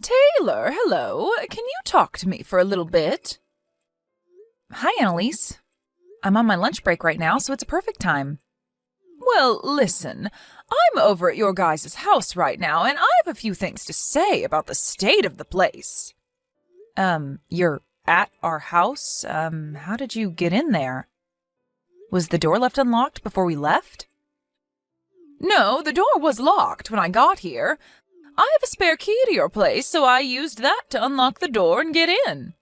Taylor, hello. Can you talk to me for a little bit? Hi, Annalise. I'm on my lunch break right now, so it's a perfect time. Well, listen, I'm over at your guys' house right now, and I have a few things to say about the state of the place. You're at our house? How did you get in there? Was the door left unlocked before we left? No, the door was locked when I got here. I have a spare key to your place, so I used that to unlock the door and get in.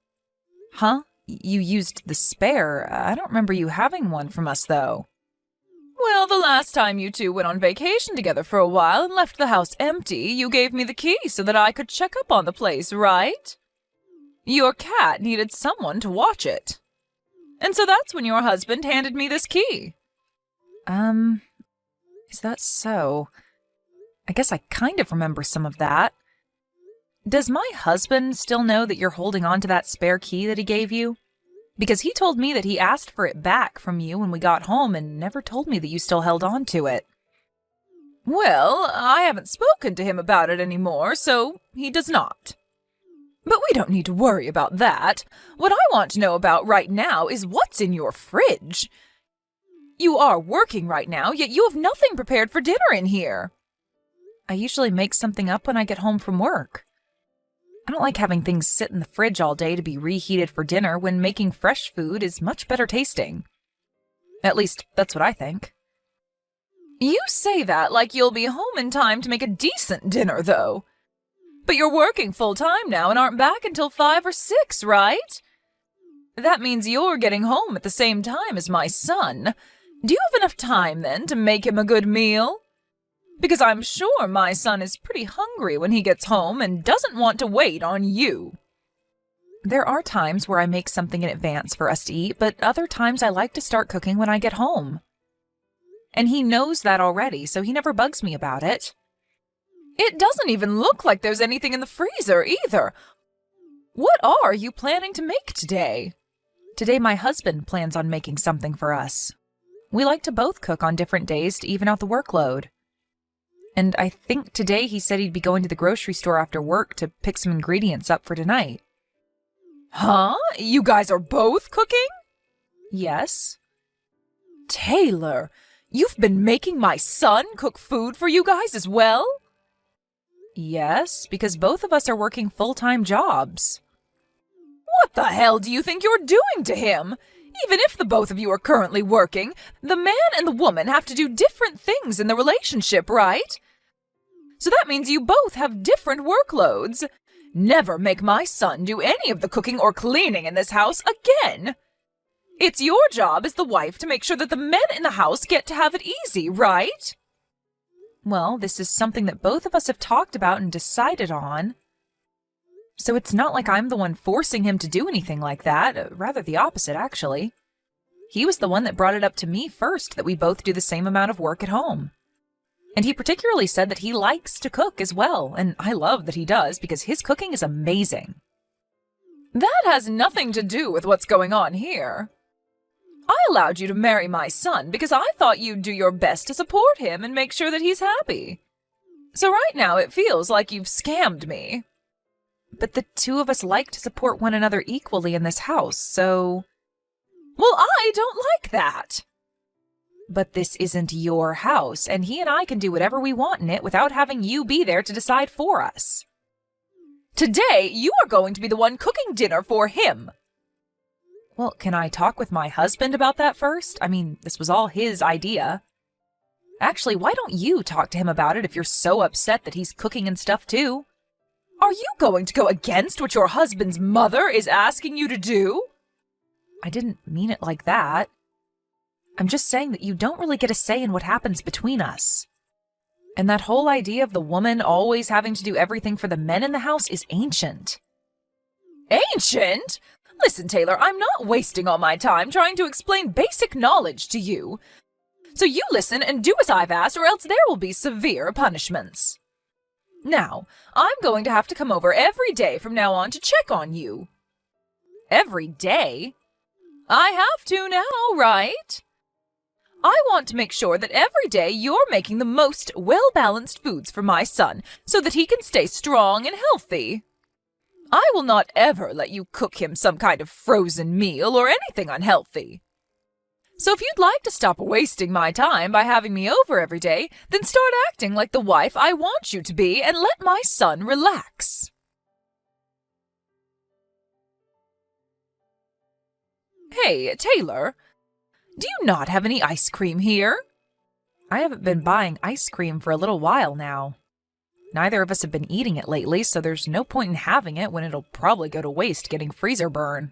Huh? You used the spare? I don't remember you having one from us, though. Well, the last time you two went on vacation together for a while and left the house empty, you gave me the key so that I could check up on the place, right? Your cat needed someone to watch it. And so that's when your husband handed me this key. Is that so? I guess I kind of remember some of that. Does my husband still know that you're holding on to that spare key that he gave you? Because he told me that he asked for it back from you when we got home and never told me that you still held on to it. Well, I haven't spoken to him about it anymore, so he does not. But we don't need to worry about that. What I want to know about right now is what's in your fridge. You are working right now, yet you have nothing prepared for dinner in here. I usually make something up when I get home from work. I don't like having things sit in the fridge all day to be reheated for dinner when making fresh food is much better tasting. At least, that's what I think. You say that like you'll be home in time to make a decent dinner, though. But you're working full-time now and aren't back until 5 or 6, right? That means you're getting home at the same time as my son. Do you have enough time, then, to make him a good meal? Because I'm sure my son is pretty hungry when he gets home and doesn't want to wait on you. There are times where I make something in advance for us to eat, but other times I like to start cooking when I get home. And he knows that already, so he never bugs me about it. It doesn't even look like there's anything in the freezer either. What are you planning to make today? Today my husband plans on making something for us. We like to both cook on different days to even out the workload. And I think today he said he'd be going to the grocery store after work to pick some ingredients up for tonight. Huh? You guys are both cooking? Yes. Taylor, you've been making my son cook food for you guys as well? Yes, because both of us are working full-time jobs. What the hell do you think you're doing to him? Even if the both of you are currently working, the man and the woman have to do different things in the relationship, right? So that means you both have different workloads. Never make my son do any of the cooking or cleaning in this house again. It's your job as the wife to make sure that the men in the house get to have it easy, right? Well, this is something that both of us have talked about and decided on. So it's not like I'm the one forcing him to do anything like that. Rather the opposite, actually. He was the one that brought it up to me first that we both do the same amount of work at home. And he particularly said that he likes to cook as well, and I love that he does because his cooking is amazing. That has nothing to do with what's going on here. I allowed you to marry my son because I thought you'd do your best to support him and make sure that he's happy. So right now it feels like you've scammed me. But the two of us like to support one another equally in this house, so... Well, I don't like that. But this isn't your house, and he and I can do whatever we want in it without having you be there to decide for us. Today, you are going to be the one cooking dinner for him. Well, can I talk with my husband about that first? I mean, this was all his idea. Actually, why don't you talk to him about it if you're so upset that he's cooking and stuff too? Are you going to go against what your husband's mother is asking you to do? I didn't mean it like that. I'm just saying that you don't really get a say in what happens between us. And that whole idea of the woman always having to do everything for the men in the house is ancient. Ancient? Listen, Taylor, I'm not wasting all my time trying to explain basic knowledge to you. So you listen and do as I've asked, or else there will be severe punishments. Now, I'm going to have to come over every day from now on to check on you. Every day? I have to now, right? I want to make sure that every day you're making the most well-balanced foods for my son so that he can stay strong and healthy. I will not ever let you cook him some kind of frozen meal or anything unhealthy. So if you'd like to stop wasting my time by having me over every day, then start acting like the wife I want you to be and let my son relax. Hey, Taylor, do you not have any ice cream here? I haven't been buying ice cream for a little while now. Neither of us have been eating it lately, so there's no point in having it when it'll probably go to waste getting freezer burn.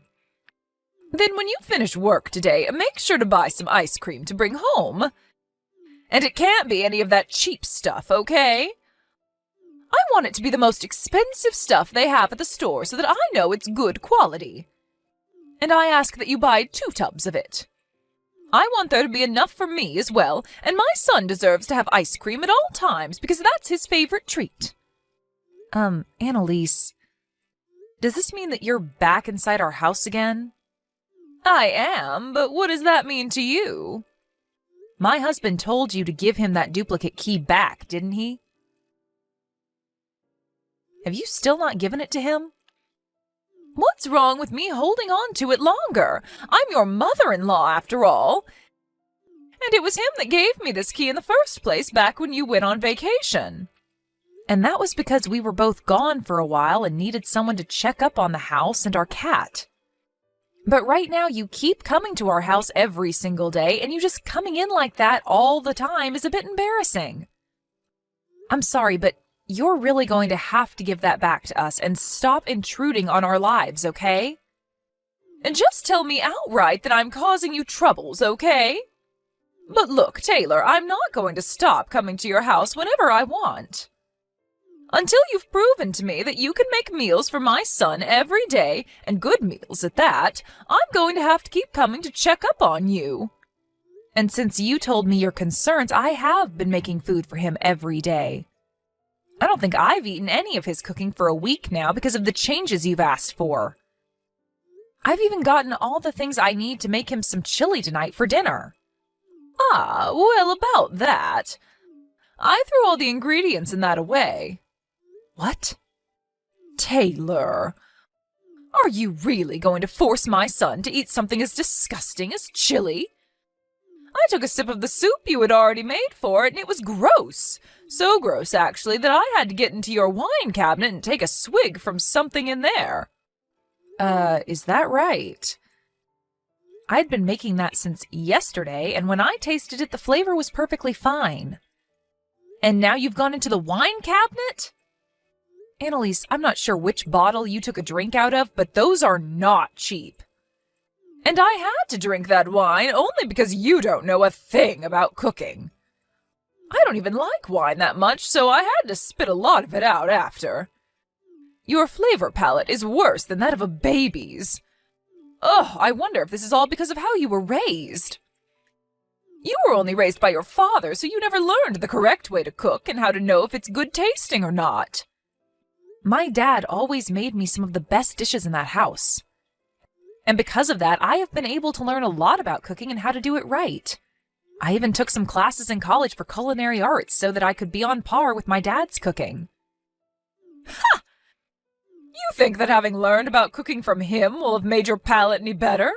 Then when you finish work today, make sure to buy some ice cream to bring home. And it can't be any of that cheap stuff, okay? I want it to be the most expensive stuff they have at the store so that I know it's good quality. And I ask that you buy 2 tubs of it. I want there to be enough for me as well, and my son deserves to have ice cream at all times because that's his favorite treat. Annalise, does this mean that you're back inside our house again? I am, but what does that mean to you? My husband told you to give him that duplicate key back, didn't he? Have you still not given it to him? What's wrong with me holding on to it longer? I'm your mother-in-law, after all. And it was him that gave me this key in the first place back when you went on vacation. And that was because we were both gone for a while and needed someone to check up on the house and our cat. But right now you keep coming to our house every single day, and you just coming in like that all the time is a bit embarrassing. I'm sorry, but you're really going to have to give that back to us and stop intruding on our lives, okay? And just tell me outright that I'm causing you troubles, okay? But look, Taylor, I'm not going to stop coming to your house whenever I want. Until you've proven to me that you can make meals for my son every day, and good meals at that, I'm going to have to keep coming to check up on you. And since you told me your concerns, I have been making food for him every day. I don't think I've eaten any of his cooking for a week now because of the changes you've asked for. I've even gotten all the things I need to make him some chili tonight for dinner. Ah, well, about that. I threw all the ingredients in that away. What? Taylor, are you really going to force my son to eat something as disgusting as chili? I took a sip of the soup you had already made for it, and it was gross. So gross, actually, that I had to get into your wine cabinet and take a swig from something in there. Is that right? I'd been making that since yesterday, and when I tasted it, the flavor was perfectly fine. And now you've gone into the wine cabinet? Annalise, I'm not sure which bottle you took a drink out of, but those are not cheap. And I had to drink that wine only because you don't know a thing about cooking. I don't even like wine that much, so I had to spit a lot of it out after. Your flavor palette is worse than that of a baby's. Ugh, I wonder if this is all because of how you were raised. You were only raised by your father, so you never learned the correct way to cook and how to know if it's good tasting or not. My dad always made me some of the best dishes in that house. And because of that, I have been able to learn a lot about cooking and how to do it right. I even took some classes in college for culinary arts so that I could be on par with my dad's cooking. Ha! You think that having learned about cooking from him will have made your palate any better?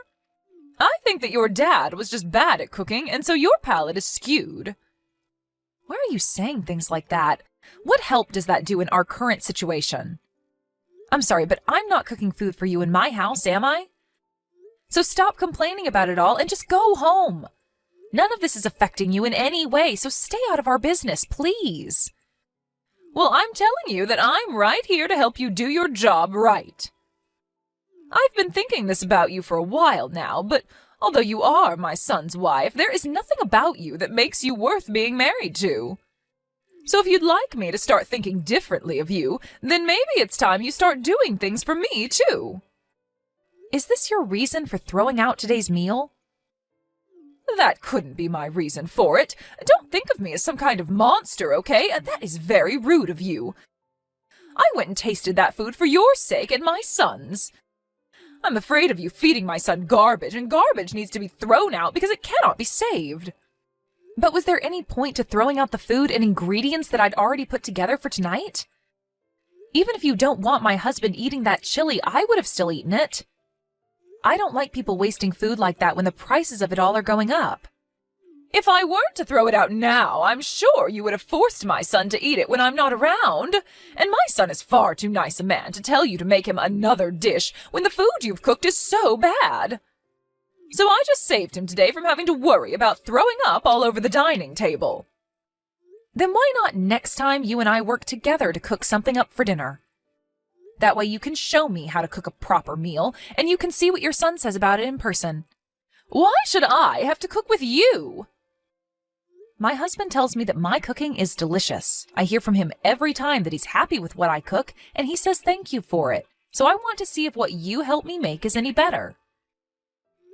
I think that your dad was just bad at cooking, and so your palate is skewed. Why are you saying things like that? What help does that do in our current situation? I'm sorry, but I'm not cooking food for you in my house, am I? So stop complaining about it all and just go home. None of this is affecting you in any way, so stay out of our business, please. Well, I'm telling you that I'm right here to help you do your job right. I've been thinking this about you for a while now, but although you are my son's wife, there is nothing about you that makes you worth being married to. So if you'd like me to start thinking differently of you, then maybe it's time you start doing things for me, too. Is this your reason for throwing out today's meal? That couldn't be my reason for it. Don't think of me as some kind of monster, okay? That is very rude of you. I went and tasted that food for your sake and my son's. I'm afraid of you feeding my son garbage, and garbage needs to be thrown out because it cannot be saved. But was there any point to throwing out the food and ingredients that I'd already put together for tonight? Even if you don't want my husband eating that chili, I would have still eaten it. I don't like people wasting food like that when the prices of it all are going up. If I weren't to throw it out now, I'm sure you would have forced my son to eat it when I'm not around. And my son is far too nice a man to tell you to make him another dish when the food you've cooked is so bad. So I just saved him today from having to worry about throwing up all over the dining table. Then why not next time you and I work together to cook something up for dinner? That way you can show me how to cook a proper meal, and you can see what your son says about it in person. Why should I have to cook with you? My husband tells me that my cooking is delicious. I hear from him every time that he's happy with what I cook, and he says thank you for it. So I want to see if what you help me make is any better.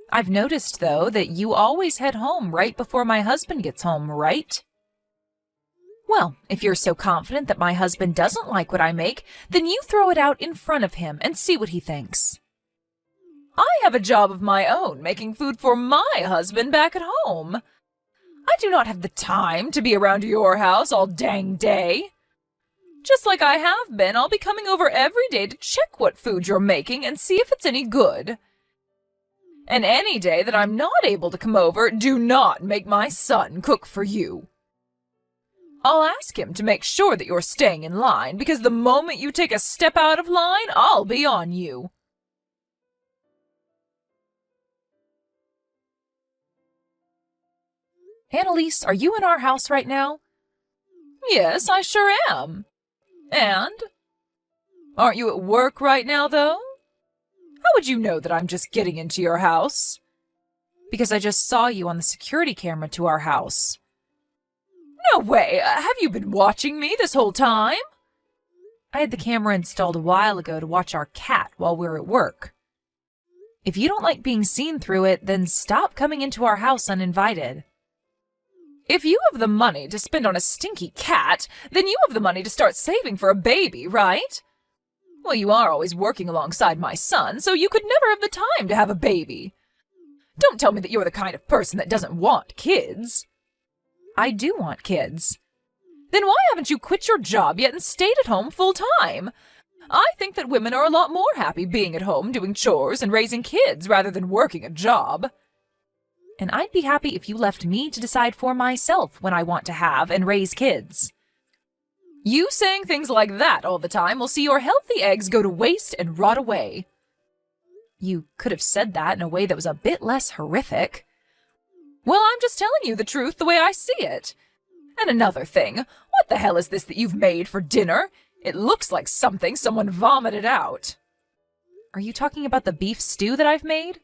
I've noticed, though, that you always head home right before my husband gets home, right? Well, if you're so confident that my husband doesn't like what I make, then you throw it out in front of him and see what he thinks. I have a job of my own, making food for my husband back at home. I do not have the time to be around your house all dang day. Just like I have been, I'll be coming over every day to check what food you're making and see if it's any good. And any day that I'm not able to come over, do not make my son cook for you. I'll ask him to make sure that you're staying in line, because the moment you take a step out of line, I'll be on you. Annalise, are you in our house right now? Yes, I sure am. And? Aren't you at work right now, though? How would you know that I'm just getting into your house? Because I just saw you on the security camera to our house. No way! Have you been watching me this whole time? I had the camera installed a while ago to watch our cat while we were at work. If you don't like being seen through it, then stop coming into our house uninvited. If you have the money to spend on a stinky cat, then you have the money to start saving for a baby, right? Well, you are always working alongside my son, so you could never have the time to have a baby. Don't tell me that you're the kind of person that doesn't want kids. I do want kids. Then why haven't you quit your job yet and stayed at home full time? I think that women are a lot more happy being at home doing chores and raising kids rather than working a job. And I'd be happy if you left me to decide for myself when I want to have and raise kids. You saying things like that all the time will see your healthy eggs go to waste and rot away. You could have said that in a way that was a bit less horrific. Well, I'm just telling you the truth the way I see it. And another thing, what the hell is this that you've made for dinner? It looks like something someone vomited out. Are you talking about the beef stew that I've made?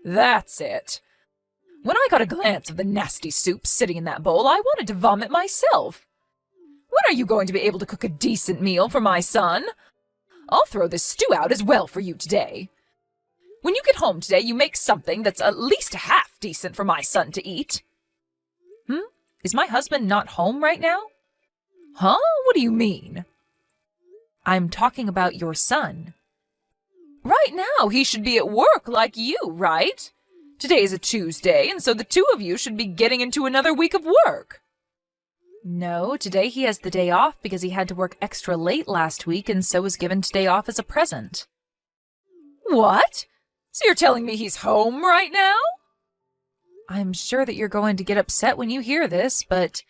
That's it. When I got a glance of the nasty soup sitting in that bowl, I wanted to vomit myself. When are you going to be able to cook a decent meal for my son? I'll throw this stew out as well for you today. When you get home today, you make something that's at least half decent for my son to eat. Is my husband not home right now? Huh? What do you mean? I'm talking about your son. Right now, he should be at work like you, right? Today is a Tuesday, and so the two of you should be getting into another week of work. No, today he has the day off because he had to work extra late last week and so was given today off as a present. What? So you're telling me he's home right now? I'm sure that you're going to get upset when you hear this, but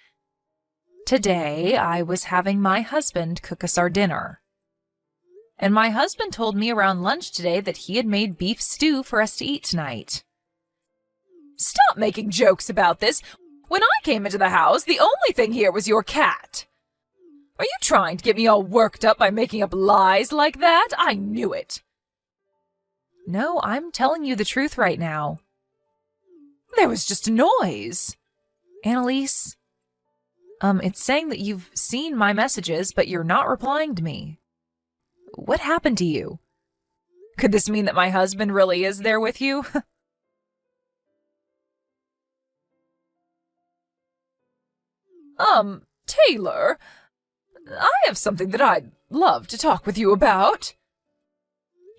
today I was having my husband cook us our dinner. And my husband told me around lunch today that he had made beef stew for us to eat tonight. Stop making jokes about this. When I came into the house, the only thing here was your cat. Are you trying to get me all worked up by making up lies like that? I knew it. No, I'm telling you the truth right now. There was just a noise. Annalise, it's saying that you've seen my messages, but you're not replying to me. What happened to you? Could this mean that my husband really is there with you? Taylor, I have something that I'd love to talk with you about.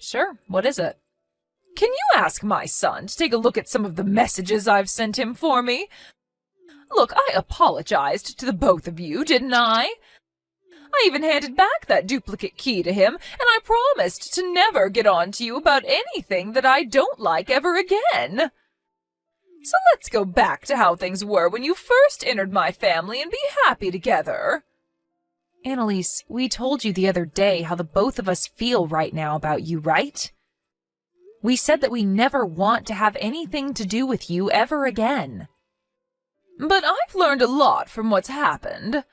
Sure, what is it? Can you ask my son to take a look at some of the messages I've sent him for me? Look, I apologized to the both of you, didn't I? I even handed back that duplicate key to him, and I promised to never get on to you about anything that I don't like ever again. So let's go back to how things were when you first entered my family and be happy together. Annalise, we told you the other day how the both of us feel right now about you, right? We said that we never want to have anything to do with you ever again. But I've learned a lot from what's happened.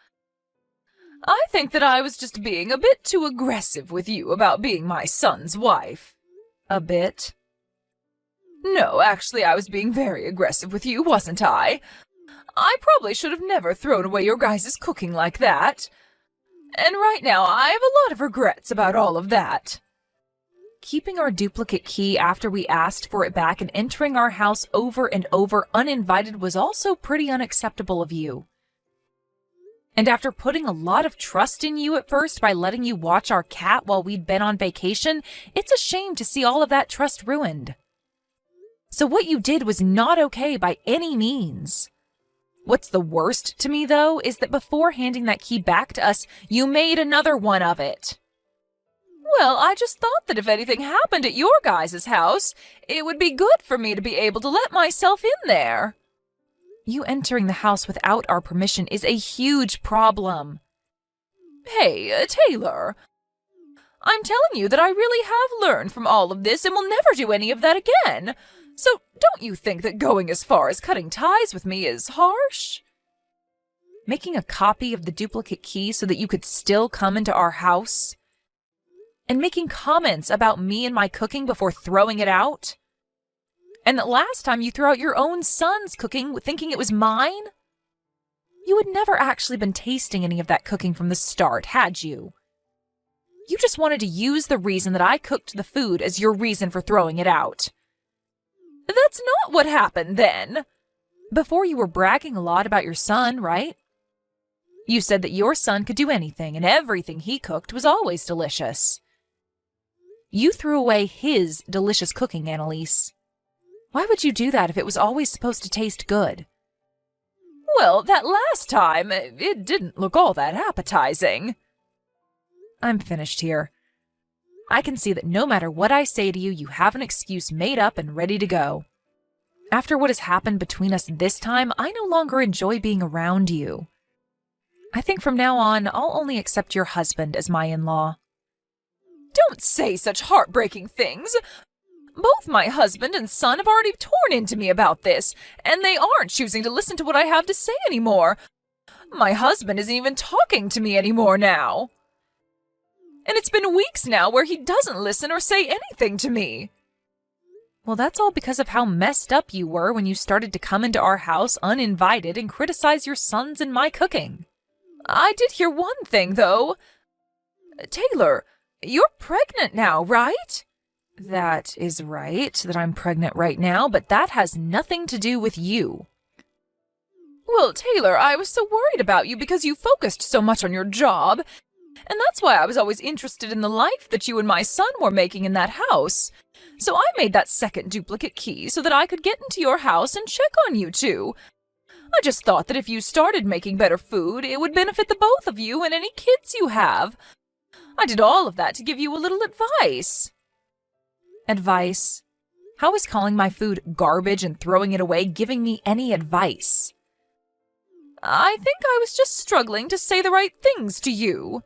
I think that I was just being a bit too aggressive with you about being my son's wife. A bit? No, actually, I was being very aggressive with you, wasn't I? I probably should have never thrown away your guys' cooking like that. And right now, I have a lot of regrets about all of that. Keeping our duplicate key after we asked for it back and entering our house over and over uninvited was also pretty unacceptable of you. And after putting a lot of trust in you at first by letting you watch our cat while we'd been on vacation, it's a shame to see all of that trust ruined. So what you did was not okay by any means. What's the worst to me, though, is that before handing that key back to us, you made another one of it. Well, I just thought that if anything happened at your guys' house, it would be good for me to be able to let myself in there. You entering the house without our permission is a huge problem. Hey, Taylor, I'm telling you that I really have learned from all of this and will never do any of that again. So don't you think that going as far as cutting ties with me is harsh? Making a copy of the duplicate key so that you could still come into our house? And making comments about me and my cooking before throwing it out? And that last time you threw out your own son's cooking thinking it was mine? You had never actually been tasting any of that cooking from the start, had you? You just wanted to use the reason that I cooked the food as your reason for throwing it out. That's not what happened then. Before you were bragging a lot about your son, right? You said that your son could do anything and everything he cooked was always delicious. You threw away his delicious cooking, Annalise. Why would you do that if it was always supposed to taste good? Well, that last time, it didn't look all that appetizing. I'm finished here. I can see that no matter what I say to you, you have an excuse made up and ready to go. After what has happened between us this time, I no longer enjoy being around you. I think from now on, I'll only accept your husband as my in-law. Don't say such heartbreaking things. Both my husband and son have already torn into me about this, and they aren't choosing to listen to what I have to say anymore. My husband isn't even talking to me anymore now. And it's been weeks now where he doesn't listen or say anything to me. Well, that's all because of how messed up you were when you started to come into our house uninvited and criticize your sons and my cooking. I did hear one thing, though. Taylor, you're pregnant now, right? That is right, that I'm pregnant right now, but that has nothing to do with you. Well, Taylor, I was so worried about you because you focused so much on your job, and that's why I was always interested in the life that you and my son were making in that house. So I made that second duplicate key so that I could get into your house and check on you two. I just thought that if you started making better food, it would benefit the both of you and any kids you have. I did all of that to give you a little advice. Advice? How is calling my food garbage and throwing it away giving me any advice? I think I was just struggling to say the right things to you.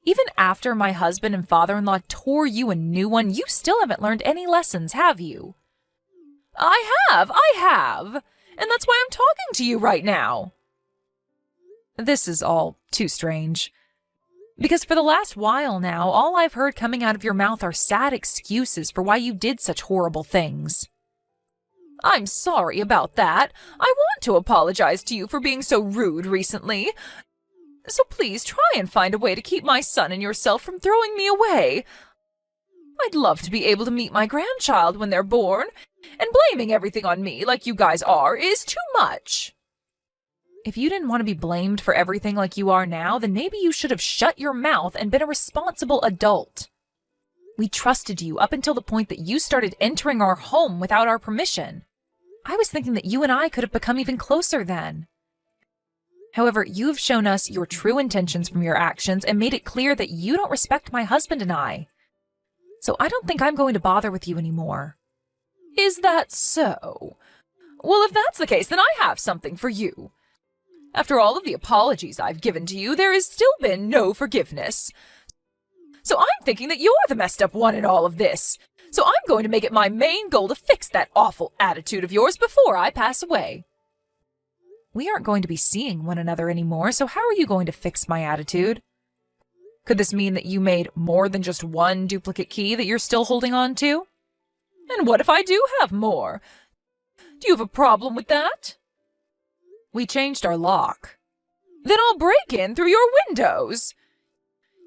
Even after my husband and father-in-law tore you a new one, you still haven't learned any lessons, have you? I have. And that's why I'm talking to you right now. This is all too strange. Because for the last while now, all I've heard coming out of your mouth are sad excuses for why you did such horrible things. I'm sorry about that. I want to apologize to you for being so rude recently. So please try and find a way to keep my son and yourself from throwing me away. I'd love to be able to meet my grandchild when they're born, and blaming everything on me like you guys are is too much. If you didn't want to be blamed for everything like you are now, then maybe you should have shut your mouth and been a responsible adult. We trusted you up until the point that you started entering our home without our permission. I was thinking that you and I could have become even closer then. However, you have shown us your true intentions from your actions and made it clear that you don't respect my husband and I. So I don't think I'm going to bother with you anymore. Is that so? Well, if that's the case, then I have something for you. After all of the apologies I've given to you, there has still been no forgiveness. So I'm thinking that you're the messed up one in all of this. So I'm going to make it my main goal to fix that awful attitude of yours before I pass away. We aren't going to be seeing one another anymore, so how are you going to fix my attitude? Could this mean that you made more than just one duplicate key that you're still holding on to? And what if I do have more? Do you have a problem with that? We changed our lock. Then I'll break in through your windows.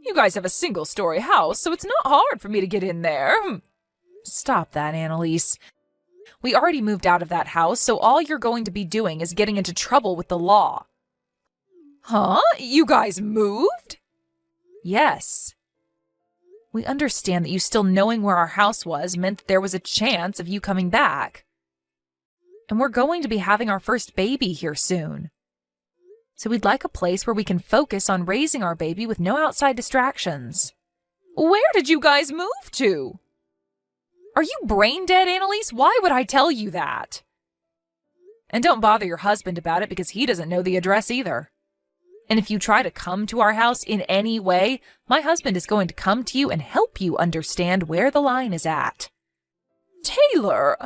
You guys have a single-story house, so it's not hard for me to get in there. Stop that, Annalise. We already moved out of that house, so all you're going to be doing is getting into trouble with the law. Huh? You guys moved? Yes. We understand that you still knowing where our house was meant that there was a chance of you coming back. And we're going to be having our first baby here soon. So we'd like a place where we can focus on raising our baby with no outside distractions. Where did you guys move to? Are you brain dead, Annalise? Why would I tell you that? And don't bother your husband about it because he doesn't know the address either. And if you try to come to our house in any way, my husband is going to come to you and help you understand where the line is at. Taylor,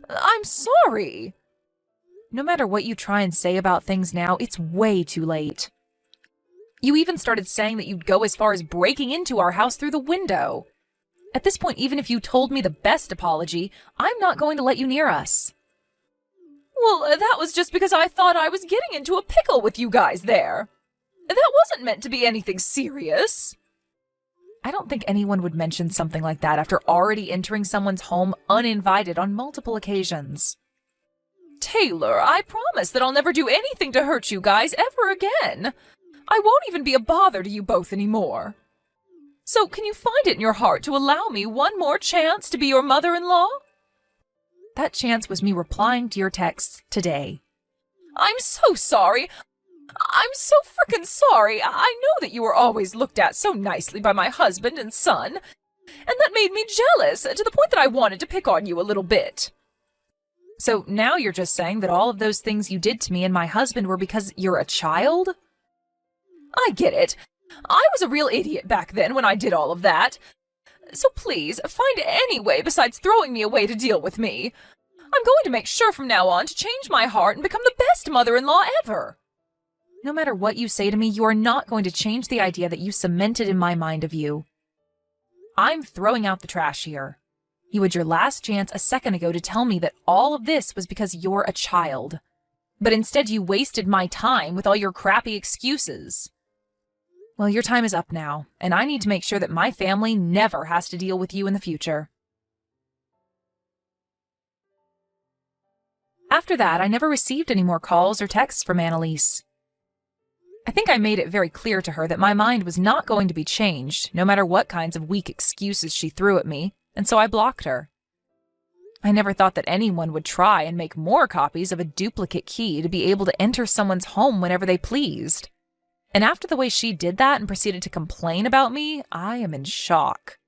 I'm sorry. No matter what you try and say about things now, it's way too late. You even started saying that you'd go as far as breaking into our house through the window. At this point, even if you told me the best apology, I'm not going to let you near us. Well, that was just because I thought I was getting into a pickle with you guys there. That wasn't meant to be anything serious. I don't think anyone would mention something like that after already entering someone's home uninvited on multiple occasions. Taylor, I promise that I'll never do anything to hurt you guys ever again. I won't even be a bother to you both anymore. So can you find it in your heart to allow me one more chance to be your mother-in-law? That chance was me replying to your texts today. I'm so sorry. I'm so frickin' sorry. I know that you were always looked at so nicely by my husband and son, and that made me jealous to the point that I wanted to pick on you a little bit. So now you're just saying that all of those things you did to me and my husband were because you're a child? I get it. I was a real idiot back then when I did all of that. So please, find any way besides throwing me away to deal with me. I'm going to make sure from now on to change my heart and become the best mother-in-law ever. No matter what you say to me, you are not going to change the idea that you cemented in my mind of you. I'm throwing out the trash here. You had your last chance a second ago to tell me that all of this was because you're a child. But instead you wasted my time with all your crappy excuses. Well, your time is up now, and I need to make sure that my family never has to deal with you in the future. After that, I never received any more calls or texts from Annalise. I think I made it very clear to her that my mind was not going to be changed, no matter what kinds of weak excuses she threw at me, and so I blocked her. I never thought that anyone would try and make more copies of a duplicate key to be able to enter someone's home whenever they pleased. And after the way she did that and proceeded to complain about me, I am in shock.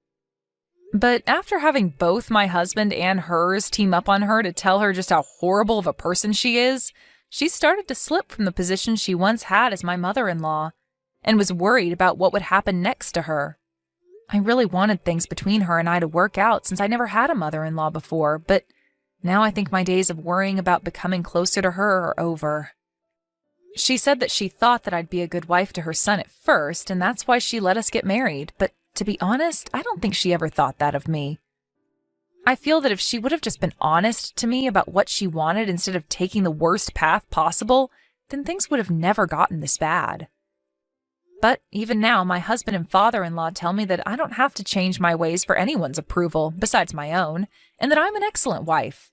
But after having both my husband and hers team up on her to tell her just how horrible of a person she is, she started to slip from the position she once had as my mother-in-law, and was worried about what would happen next to her. I really wanted things between her and I to work out since I never had a mother-in-law before, but now I think my days of worrying about becoming closer to her are over. She said that she thought that I'd be a good wife to her son at first, and that's why she let us get married, but to be honest, I don't think she ever thought that of me. I feel that if she would have just been honest to me about what she wanted instead of taking the worst path possible, then things would have never gotten this bad. But even now, my husband and father-in-law tell me that I don't have to change my ways for anyone's approval, besides my own, and that I'm an excellent wife.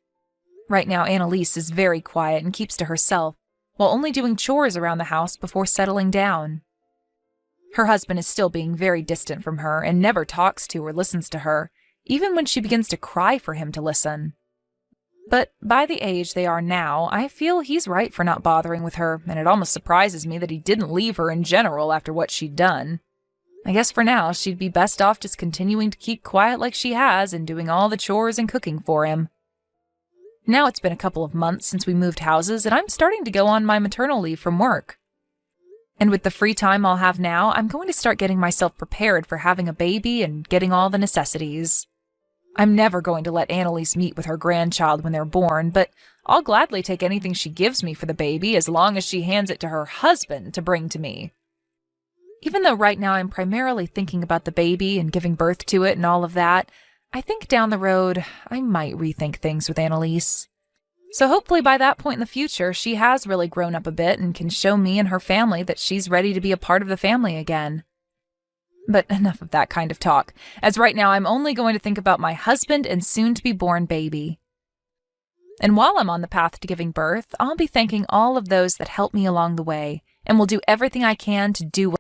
Right now, Annalise is very quiet and keeps to herself, while only doing chores around the house before settling down. Her husband is still being very distant from her and never talks to or listens to her, even when she begins to cry for him to listen. But by the age they are now, I feel he's right for not bothering with her, and it almost surprises me that he didn't leave her in general after what she'd done. I guess for now, she'd be best off just continuing to keep quiet like she has and doing all the chores and cooking for him. Now it's been a couple of months since we moved houses, and I'm starting to go on my maternal leave from work. And with the free time I'll have now, I'm going to start getting myself prepared for having a baby and getting all the necessities. I'm never going to let Annalise meet with her grandchild when they're born, but I'll gladly take anything she gives me for the baby as long as she hands it to her husband to bring to me. Even though right now I'm primarily thinking about the baby and giving birth to it and all of that, I think down the road I might rethink things with Annalise. So hopefully by that point in the future, she has really grown up a bit and can show me and her family that she's ready to be a part of the family again. But enough of that kind of talk, as right now I'm only going to think about my husband and soon-to-be-born baby. And while I'm on the path to giving birth, I'll be thanking all of those that helped me along the way, and will do everything I can to do